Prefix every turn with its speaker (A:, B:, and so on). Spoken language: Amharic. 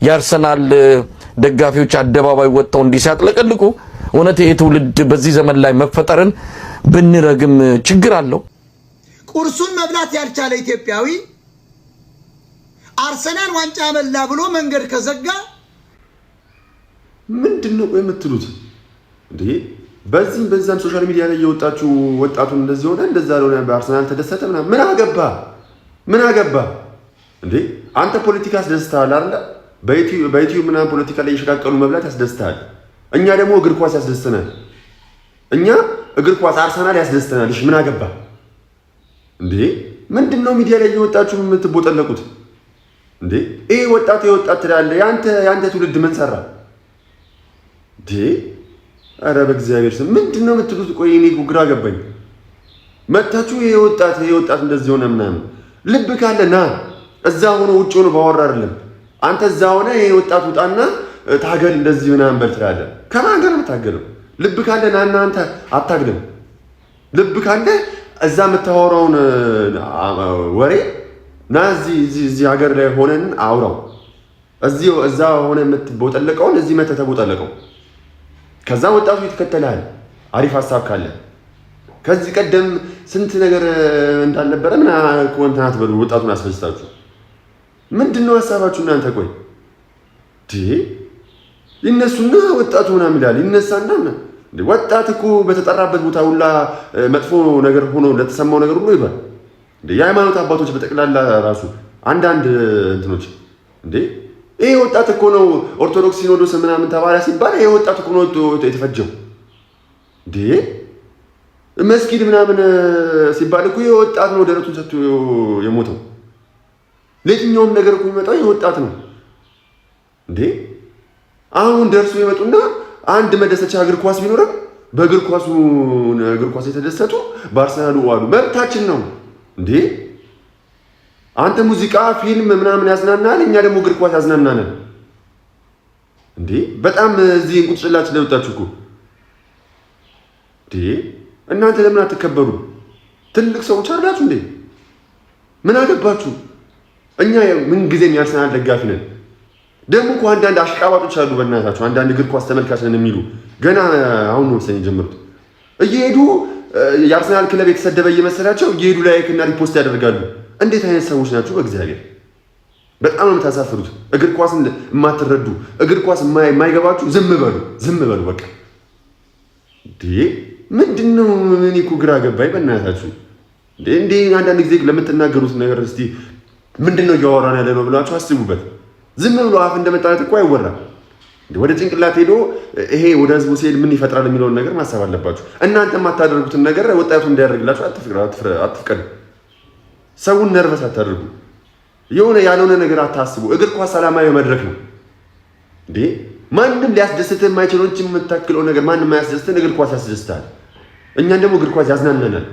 A: የአርሰናል ደጋፊዎች አደባባይ ወጥተው እንዲያጥለቀልቁ እውነት የትውልድ በዚህ ዘመን ላይ መፈጠርን ብንረግም ችግር አለው።
B: ቁርሱን መብላት ያልቻለ ኢትዮጵያዊ አርሰናል ዋንጫ በላ ብሎ መንገድ ከዘጋ
C: ምንድነው የምትሉት እንዴ? በዛም ሶሻል ሚዲያ ላይ የወጣችሁ ወጣቱን እንደዚህ ሆነ እንደዛ ሆነ በአርሰናል ተደሰተ ምን አገባ እንዴ? አንተ ፖለቲካ ያስደስታል አይደል? በዩቲዩብ ምናምን ፖለቲካ ላይ እየሸቃቀሉ መብላት ያስደስታል። እኛ ደግሞ እግር ኳስ ያስደስተናል። እኛ እግር ኳስ አርሰናል ያስደስተናል። እሺ ምን አገባ እንዴ? ምንድነው ሚዲያ ላይ እየወጣችሁ የምትቦጠለቁት እንዴ? ይሄ ወጣት ትላለ። ያንተ ትውልድ ምን ሰራ እንዴ? አረ በእግዚአብሔር ስም ምንድነው የምትሉት? ቆይ እኔ ግራ ገባኝ። መጣችሁ ይሄ ወጣት እንደዚህ ሆነ ምናምን። ልብ ካለ ና እዛ ሆኖ ውጭ ሆኖ ባወራ አይደለም። አንተ እዛ ሆነ ይሄ ወጣት ውጣና ታገል እንደዚህ ምናምን በል ትላለህ። ከማን ጋር ነው የምታገለው? ልብ ካለ ና አንተ አታግልም። ልብ ካለ እዛ የምታወራውን ወሬ ና እዚህ ሀገር ላይ ሆነን አውራው። እዛ ሆነ የምትቦጠለቀውን እዚህ መተህ ተቦጠለቀው። ከዛ ወጣቱ ይተከተላል። አሪፍ ሐሳብ ካለ ከዚህ ቀደም ስንት ነገር እንዳልነበረ ምን ኮንትራት በሉ ወጣቱን አስፈጅታችሁ ምንድነው ሐሳባችሁ እናንተ? ቆይ ይነሱና ወጣቱ ምናምን ይላል። ይነሳና እንዴ ወጣት እኮ በተጠራበት ቦታ ሁላ መጥፎ ነገር ሆኖ ለተሰማው ነገር ሁሉ ይባል እንዴ። የሃይማኖት አባቶች በጠቅላላ ራሱ አንዳንድ እንትኖች እንዴ ይሄ ወጣት እኮ ነው ኦርቶዶክስ ሲኖዶስ ምናምን ተባለ ሲባል ይሄ ወጣት እኮ ነው የተፈጀው እንዴ። መስጊድ ምናምን ሲባል እኮ ይሄ ወጣት ነው ደረቱን ሰጥቶ የሞተው። ለየትኛውም ነገር እኮ የሚመጣው ይሄ ወጣት ነው እንዴ። አሁን ደርሶ ይመጡና አንድ መደሰቻ እግር ኳስ ቢኖርም በእግር ኳስ የተደሰቱ በአርሰናሉ ዋሉ። መብታችን ነው እንዴ። አንተ ሙዚቃ ፊልም ምናምን ያዝናናል፣ እኛ ደግሞ እግር ኳስ ያዝናናናል እንዴ። በጣም እዚህ እንቁጥጭላችሁ ለወጣችሁ እኮ እንዴ። እናንተ ለምን አትከበሩ? ትልቅ ሰዎች አይደላችሁ እንዴ? ምን አገባችሁ? እኛ ምን ጊዜም የአርሰናል ደጋፊ ነን። ደግሞ እኮ አንዳንድ አሽቃባጮች አሉ። በእናታችሁ አንዳንድ እግር ኳስ ተመልካች ነን የሚሉ ገና አሁን ነው መሰለኝ የጀመሩት። እየሄዱ የአርሰናል ክለብ የተሰደበ እየመሰላቸው እየሄዱ ላይክ እና ሪፖስት ያደርጋሉ። እንዴት አይነት ሰዎች ናችሁ? በእግዚአብሔር በጣም ነው የምታሳፍሩት። እግር ኳስን የማትረዱ እግር ኳስ የማይገባችሁ ዝም በሉ በቃ እንዴ። ምንድነው? እኔ እኮ ግራ ገባኝ በእናታችሁ እንዴ። አንዳንድ ጊዜ ለምትናገሩት ነገር እስቲ ምንድነው እያወራን ያለ ነው ብላችሁ አስቡበት። ዝም ብሎ አፍ እንደመጣለት እኮ አይወራም። ወደ ጭንቅላት ሄዶ ይሄ ወደ ህዝቡ ሲሄድ ምን ይፈጥራል የሚለውን ነገር ማሰብ አለባችሁ። እናንተ የማታደርጉትን ነገር ወጣቱ እንዲያደርግላችሁ አትፍቀዱ። ሰውን ነርቨስ አታደርጉ። የሆነ ያልሆነ ነገር አታስቡ። እግር ኳስ ሰላማዊ መድረክ ነው እንዴ። ማንም ሊያስደስትህ የማይችለው እንጂ የምታክለው ነገር ማንም አያስደስትህ። እግር ኳስ ያስደስታል። እኛን ደግሞ እግር ኳስ ያዝናናናል።